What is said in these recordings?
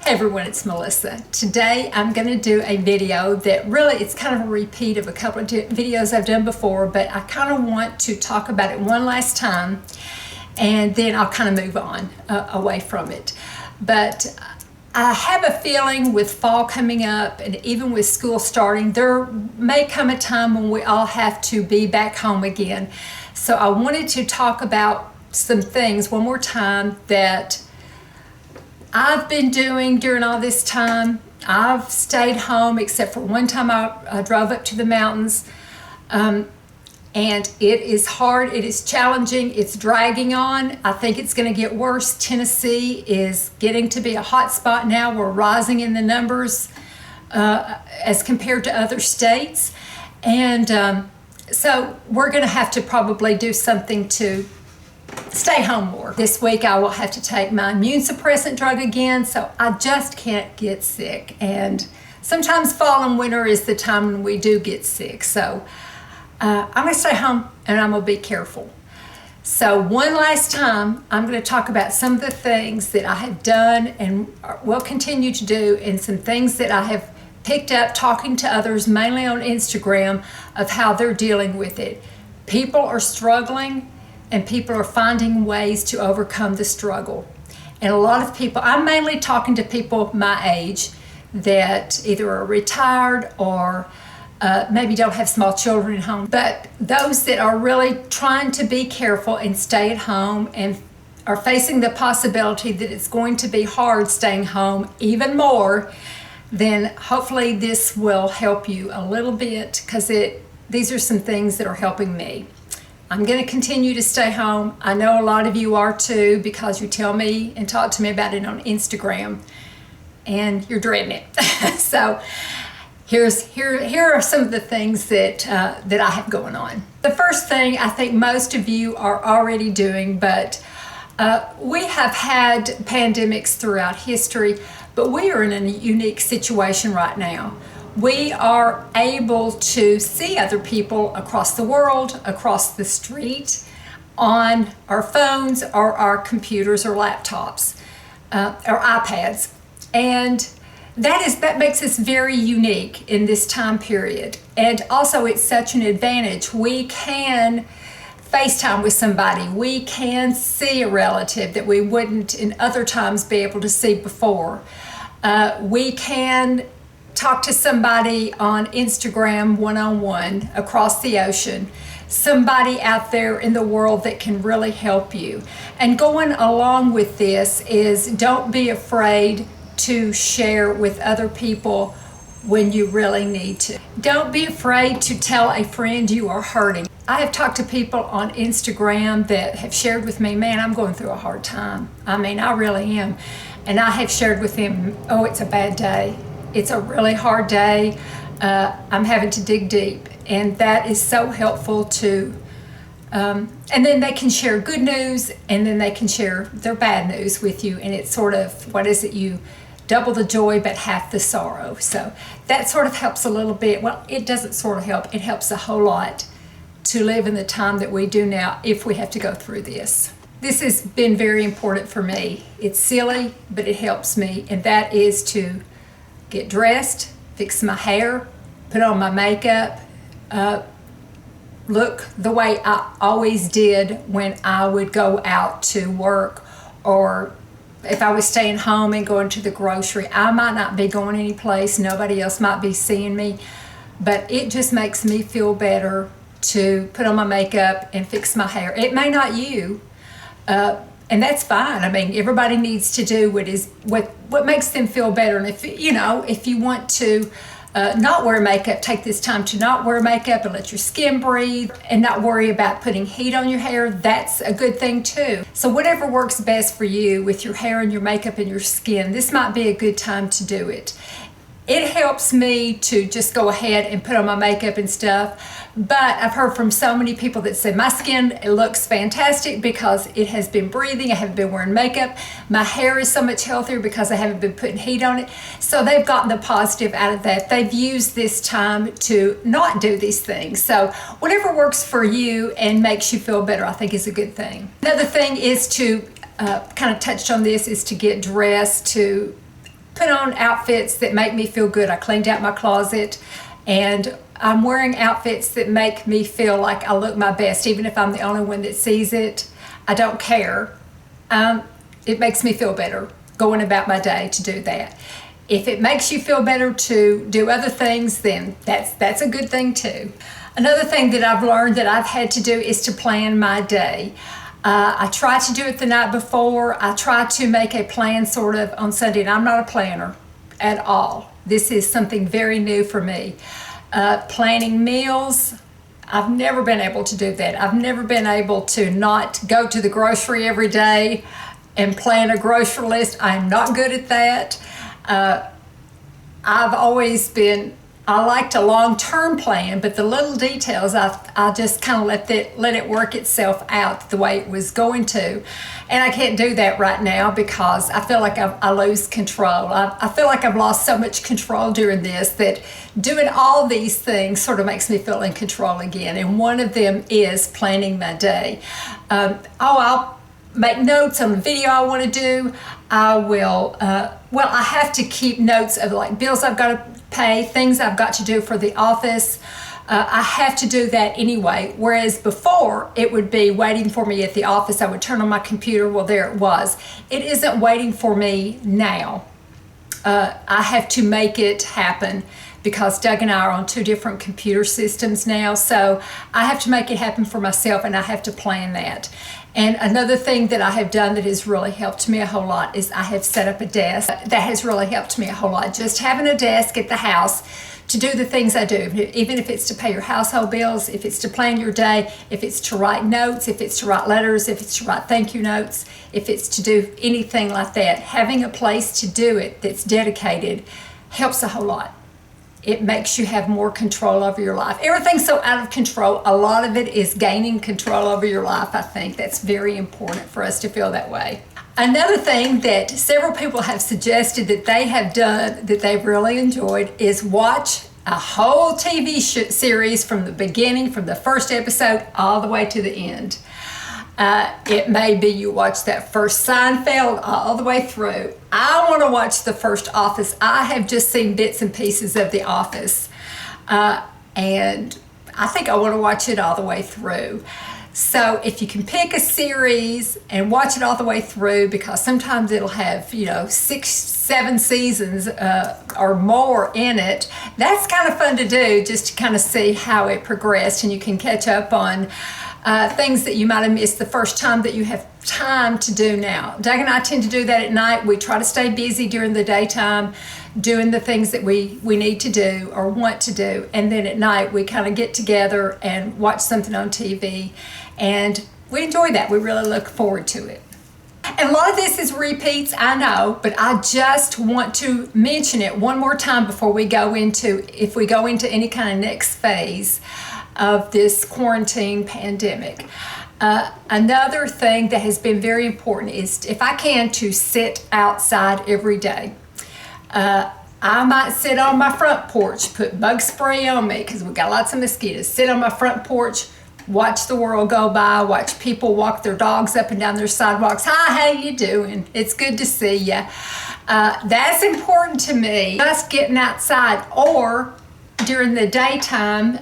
Hey everyone, it's Melissa. Today I'm going to do a video that really, it's kind of a repeat of a couple of videos I've done before, but I kind of want to talk about it one last time and then I'll kind of move on away from it. But I have a feeling with fall coming up and even with school starting, there may come a time when we all have to be back home again. So I wanted to talk about some things one more time that I've been doing during all this time. I've stayed home except for one time I drove up to the mountains. And it is hard, it is challenging, it's dragging on. I think it's going to get worse. Tennessee is getting to be a hot spot now. We're rising in the numbers as compared to other states. And so we're going to have to probably do something to stay home more. This week I will have to take my immune suppressant drug again, so I just can't get sick. And sometimes fall and winter is the time when we do get sick. So I'm going to stay home and I'm going to be careful. So one last time, I'm going to talk about some of the things that I have done and will continue to do, and some things that I have picked up talking to others, mainly on Instagram, of how they're dealing with it. People are struggling and people are finding ways to overcome the struggle. And a lot of people, I'm mainly talking to people my age that either are retired or maybe don't have small children at home, but those that are really trying to be careful and stay at home and are facing the possibility that it's going to be hard staying home even more, then hopefully this will help you a little bit, because these are some things that are helping me. I'm going to continue to stay home. I know a lot of you are too, because you tell me and talk to me about it on Instagram and you're dreading it. So here are some of the things that I have going on. The first thing I think most of you are already doing, but we have had pandemics throughout history, but we are in a unique situation right now. We are able to see other people across the world, across the street, on our phones or our computers or laptops, or iPads. And that makes us very unique in this time period. And also it's such an advantage. We can FaceTime with somebody. We can see a relative that we wouldn't in other times be able to see before. We can talk to somebody on Instagram one-on-one across the ocean, somebody out there in the world that can really help you. And going along with this is, don't be afraid to share with other people when you really need to. Don't be afraid to tell a friend you are hurting. I have talked to people on Instagram that have shared with me, man, I'm going through a hard time. I mean, I really am. And I have shared with them, oh, it's a bad day. It's a really hard day. I'm having to dig deep. And that is so helpful to, and then they can share good news, and then they can share their bad news with you. And it's sort of, what is it? You double the joy, but half the sorrow. So that sort of helps a little bit. Well, it doesn't sort of help. It helps a whole lot to live in the time that we do now if we have to go through this. This has been very important for me. It's silly, but it helps me. And that is to get dressed, fix my hair, put on my makeup, look the way I always did when I would go out to work, or if I was staying home and going to the grocery. I might not be going any place, nobody else might be seeing me, but it just makes me feel better to put on my makeup and fix my hair. It may not you, and that's fine. I mean, everybody needs to do what makes them feel better. And if you want to not wear makeup, take this time to not wear makeup and let your skin breathe and not worry about putting heat on your hair. That's a good thing too. So whatever works best for you with your hair and your makeup and your skin, this might be a good time to do it. It helps me to just go ahead and put on my makeup and stuff. But I've heard from so many people that say my skin looks fantastic because it has been breathing. I haven't been wearing makeup. My hair is so much healthier because I haven't been putting heat on it. So they've gotten the positive out of that. They've used this time to not do these things. So whatever works for you and makes you feel better, I think is a good thing. Another thing is to kind of touched on this, is to get dressed, to put on outfits that make me feel good. I cleaned out my closet, and I'm wearing outfits that make me feel like I look my best, even if I'm the only one that sees it. I don't care. It makes me feel better going about my day to do that. If it makes you feel better to do other things, then that's a good thing too. Another thing that I've learned that I've had to do is to plan my day. I try to do it the night before. I try to make a plan sort of on Sunday, and I'm not a planner at all. This is something very new for me. Planning meals, I've never been able to do that. I've never been able to not go to the grocery every day and plan a grocery list. I'm not good at that. I've always been, I liked a long-term plan, but the little details, I just kind of let it work itself out the way it was going to. And I can't do that right now because I feel like I lose control. I feel like I've lost so much control during this that doing all these things sort of makes me feel in control again. And one of them is planning my day. I'll make notes on the video I want to do. I will, I have to keep notes of like bills I've got to pay, things I've got to do for the office. I have to do that anyway, whereas before it would be waiting for me at the office. I would turn on my computer, well, there it was. It isn't waiting for me now. I have to make it happen because Doug and I are on 2 different computer systems now, so I have to make it happen for myself, and I have to plan that. And another thing that I have done that has really helped me a whole lot is I have set up a desk. That has really helped me a whole lot. Just having a desk at the house to do the things I do, even if it's to pay your household bills, if it's to plan your day, if it's to write notes, if it's to write letters, if it's to write thank you notes, if it's to do anything like that, having a place to do it that's dedicated helps a whole lot. It makes you have more control over your life. Everything's so out of control. A lot of it is gaining control over your life. I think that's very important for us to feel that way. Another thing that several people have suggested that they have done that they've really enjoyed is watch a whole TV series from the beginning, from the first episode all the way to the end. It may be you watch that first Seinfeld all the way through. I want to watch the first Office. I have just seen bits and pieces of The Office, and I think I want to watch it all the way through. So if you can pick a series and watch it all the way through, because sometimes it'll have 6, 7 seasons or more in it, that's kind of fun to do, just to kind of see how it progressed, and you can catch up on things that you might have missed the first time that you have time to do now. Doug and I tend to do that at night. We try to stay busy during the daytime doing the things that we need to do or want to do, and then at night we kind of get together and watch something on TV, and we enjoy that. We really look forward to it. And a lot of this is repeats, I know, but I just want to mention it one more time before we go into, if we go into any kind of next phase of this quarantine pandemic. Another thing that has been very important is, if I can, to sit outside every day. I might sit on my front porch, put bug spray on me because we got lots of mosquitoes, sit on my front porch, watch the world go by, watch people walk their dogs up and down their sidewalks. Hi, how you doing? It's good to see you. That's important to me. Just getting outside, or during the daytime,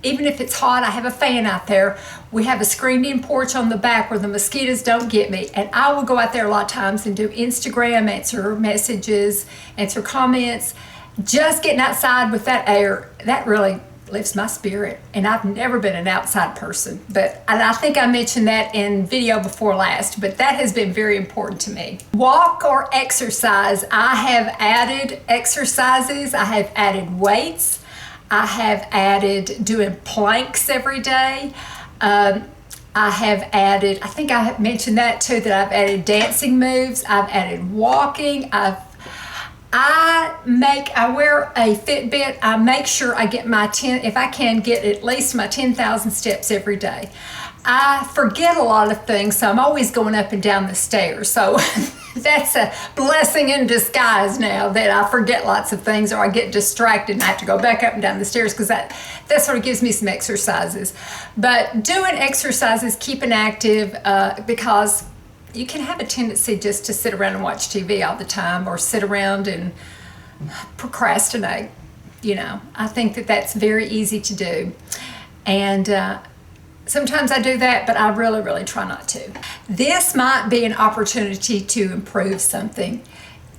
even if it's hot, I have a fan out there. We have a screened-in porch on the back where the mosquitoes don't get me, and I will go out there a lot of times and do Instagram, answer messages, answer comments. Just getting outside with that air, that really lifts my spirit, and I've never been an outside person, and I think I mentioned that in video before last, but that has been very important to me. Walk or exercise. I have added exercises. I have added weights. I have added doing planks every day. I have added, I think I have mentioned that too, that I've added dancing moves. I've added walking. I wear a Fitbit. I make sure I get my if I can get at least my 10,000 steps every day. I forget a lot of things, so I'm always going up and down the stairs. So that's a blessing in disguise now, that I forget lots of things, or I get distracted and I have to go back up and down the stairs, because that sort of gives me some exercises. But doing exercises, keeping active, because you can have a tendency just to sit around and watch TV all the time, or sit around and procrastinate. I think that that's very easy to do. And sometimes I do that, but I really, really try not to. This might be an opportunity to improve something.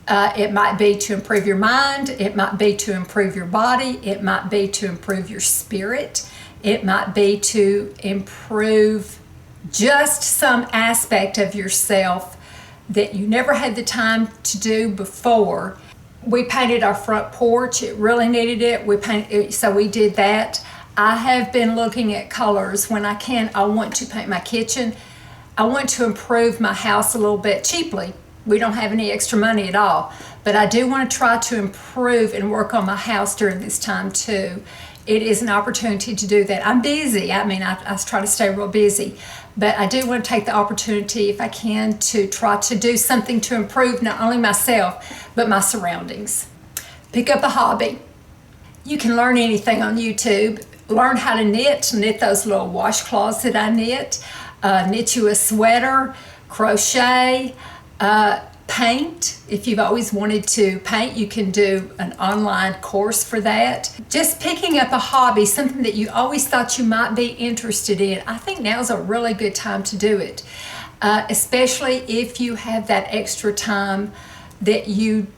It might be to improve your mind. It might be to improve your body. It might be to improve your spirit. It might be to improve just some aspect of yourself that you never had the time to do before. We painted our front porch. It really needed it. So we did that. I have been looking at colors. When I can, I want to paint my kitchen. I want to improve my house a little bit cheaply. We don't have any extra money at all, but I do want to try to improve and work on my house during this time too. It is an opportunity to do that. I'm busy. I try to stay real busy, but I do want to take the opportunity, if I can, to try to do something to improve not only myself, but my surroundings. Pick up a hobby. You can learn anything on YouTube. Learn how to knit those little washcloths that I knit, knit you a sweater, crochet, paint. If you've always wanted to paint, you can do an online course for that. Just picking up a hobby, something that you always thought you might be interested in, I think now's a really good time to do it, especially if you have that extra time that you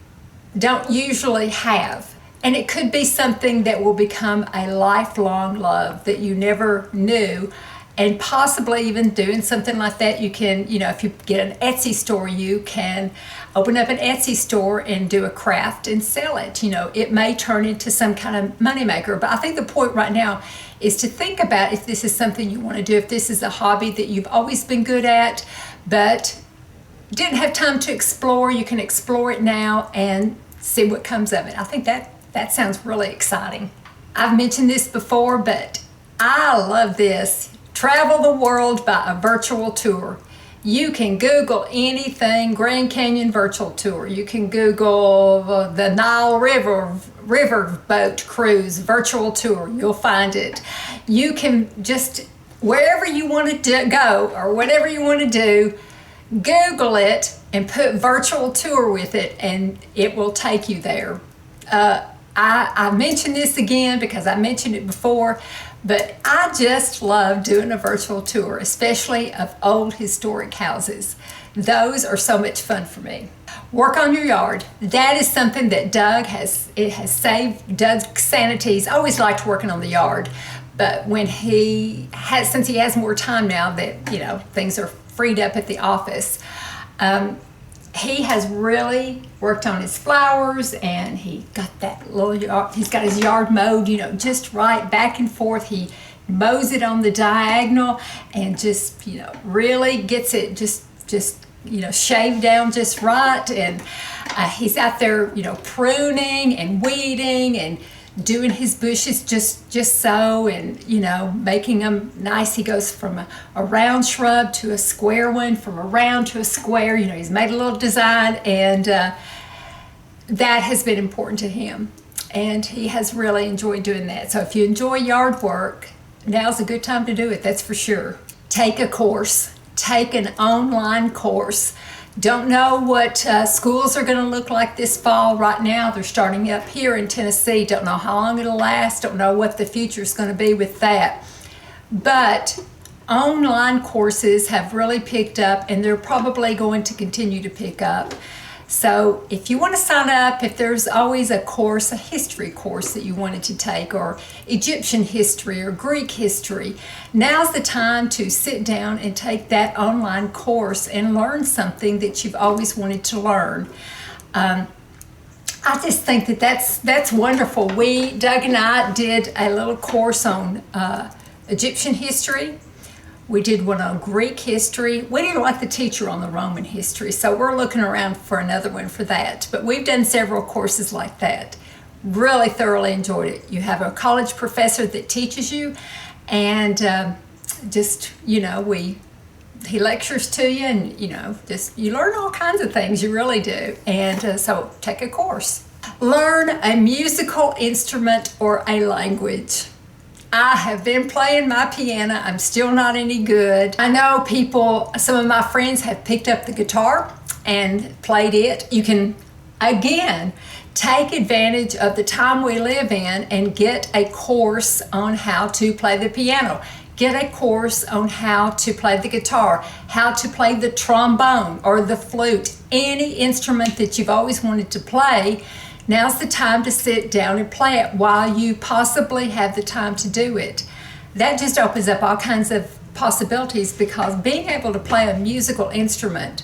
don't usually have. And it could be something that will become a lifelong love that you never knew. And possibly even doing something like that, you can, if you get an Etsy store, you can open up an Etsy store and do a craft and sell it. It may turn into some kind of moneymaker. But I think the point right now is to think about if this is something you want to do, if this is a hobby that you've always been good at, but didn't have time to explore. You can explore it now and see what comes of it. I think that sounds really exciting. I've mentioned this before, but I love this. Travel the world by a virtual tour. You can Google anything, Grand Canyon virtual tour. You can Google the Nile River boat cruise virtual tour. You'll find it. You can just, wherever you want to go or whatever you want to do, Google it and put virtual tour with it, and it will take you there. I mention this again because I mentioned it before, but I just love doing a virtual tour, especially of old historic houses. Those are so much fun for me. Work on your yard. That is something that Doug has saved Doug's sanity. He's always liked working on the yard, but since he has more time now that, things are freed up at the office, he has really worked on his flowers, and he got that little yard. He's got his yard mowed, just right, back and forth. He mows it on the diagonal and just, really gets it just shaved down just right. And he's out there, pruning and weeding and doing his bushes just so, and making them nice. He goes from a round shrub to a square one, from a round to a square. He's made a little design, and that has been important to him, and he has really enjoyed doing that. So if you enjoy yard work, now's a good time to do it, that's for sure. Take a course. Take an online course. Don't know what schools are going to look like this fall. Right now, they're starting up here in Tennessee. Don't know how long it'll last. Don't know what the future is going to be with that. But online courses have really picked up, and they're probably going to continue to pick up. So if you want to sign up, if there's always a course, a history course that you wanted to take, or Egyptian history or Greek history, now's the time to sit down and take that online course and learn something that you've always wanted to learn. I just think that's wonderful. Doug and I did a little course on Egyptian history. We did one on Greek history. We didn't like the teacher on the Roman history, so we're looking around for another one for that. But we've done several courses like that. Really thoroughly enjoyed it. You have a college professor that teaches you, and he lectures to you, and you learn all kinds of things. You really do. And so take a course. Learn a musical instrument or a language. I have been playing my piano. I'm still not any good. I know some of my friends have picked up the guitar and played it. You can, again, take advantage of the time we live in and get a course on how to play the piano. Get a course on how to play the guitar, how to play the trombone or the flute, any instrument that you've always wanted to play. Now's the time to sit down and play it while you possibly have the time to do it. That just opens up all kinds of possibilities, because being able to play a musical instrument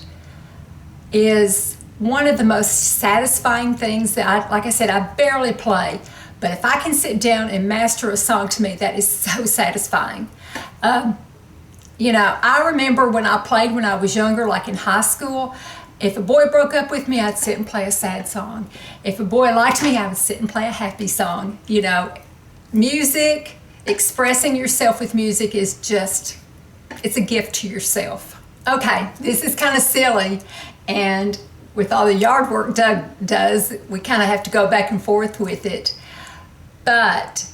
is one of the most satisfying things that like I said, I barely play. But if I can sit down and master a song, to me, that is so satisfying. You know, I remember when I played when I was younger, like in high school, if a boy broke up with me, I'd sit and play a sad song. If a boy liked me, I would sit and play a happy song. You know, music, expressing yourself with music is just, it's a gift to yourself. Okay, this is kind of silly, and with all the yard work Doug does, we kind of have to go back and forth with it. But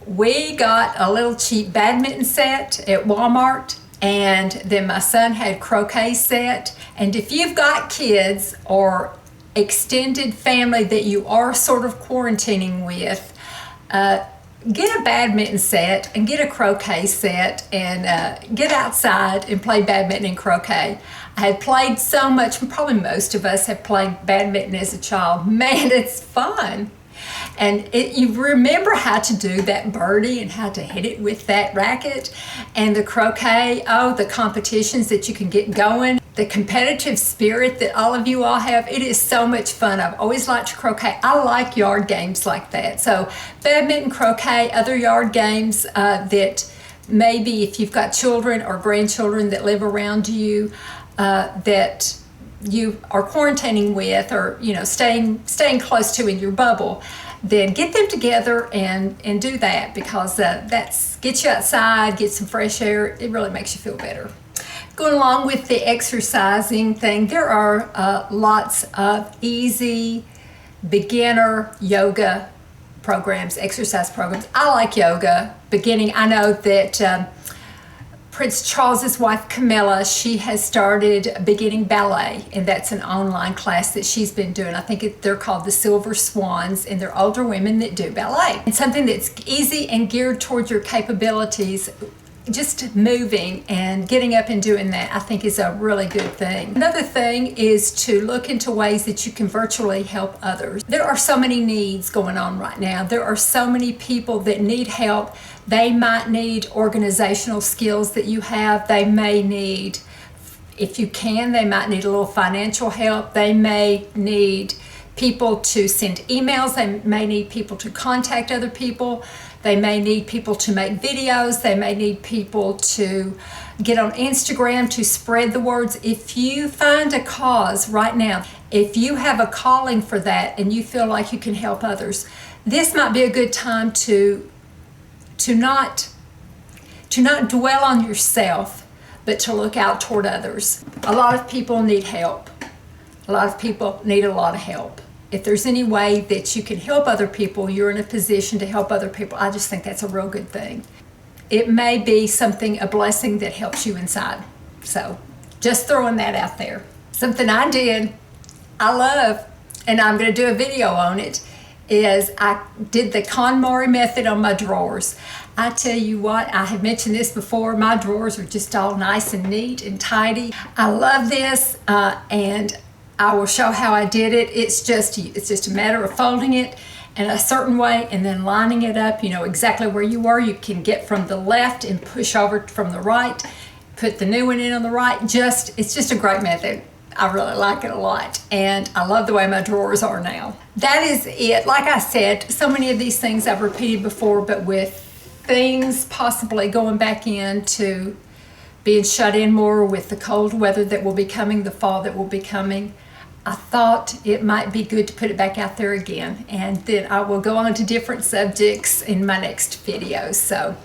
we got a little cheap badminton set at Walmart, and then my son had croquet set. And if you've got kids or extended family that you are sort of quarantining with, get a badminton set and get a croquet set and get outside and play badminton and croquet. I had played so much, probably most of us have played badminton as a child. Man, it's fun. And you remember how to do that birdie and how to hit it with that racket. And the croquet, oh, the competitions that you can get going, the competitive spirit that all of you all have, it is so much fun. I've always liked croquet. I like yard games like that. So badminton, croquet, other yard games that maybe if you've got children or grandchildren that live around you that you are quarantining with, or you know, staying close to in your bubble, then get them together and do that, because that's gets you outside, get some fresh air. It really makes you feel better. Going along with the exercising thing, there are lots of easy beginner yoga programs, exercise programs. I like yoga beginning. I know that Prince Charles's wife Camilla, she has started beginning ballet, and that's an online class that she's been doing. I think they're called the Silver Swans, and they're older women that do ballet. It's something that's easy and geared towards your capabilities. Just moving and getting up and doing that, I think, is a really good thing. Another thing is to look into ways that you can virtually help others. There are so many needs going on right now. There are so many people that need help. They might need organizational skills that you have. They may need, if you can, they might need a little financial help. They may need people to send emails. They may need people to contact other people. They may need people to make videos. They may need people to get on Instagram to spread the words. If you find a cause right now, if you have a calling for that and you feel like you can help others, this might be a good time to not dwell on yourself, but to look out toward others. A lot of people need help. A lot of people need a lot of help. If there's any way that you can help other people, you're in a position to help other people, I just think that's a real good thing. It may be something, a blessing that helps you inside. So just throwing that out there. Something I did, I love, and I'm going to do a video on it, is I did the KonMari method on my drawers. I tell you what, I have mentioned this before, my drawers are just all nice and neat and tidy. I love this, and I will show how I did it. It's just a matter of folding it in a certain way and then lining it up, you know, exactly where you were. You can get from the left and push over from the right, put the new one in on the right. It's just a great method. I really like it a lot, and I love the way my drawers are now. That is it. Like I said, so many of these things I've repeated before, but with things possibly going back into being shut in more with the cold weather that will be coming, the fall that will be coming, I thought it might be good to put it back out there again, and then I will go on to different subjects in my next videos. So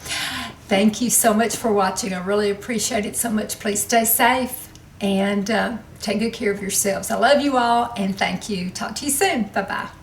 thank you so much for watching. I really appreciate it so much. Please stay safe and take good care of yourselves. I love you all, and thank you. Talk to you soon. Bye-bye.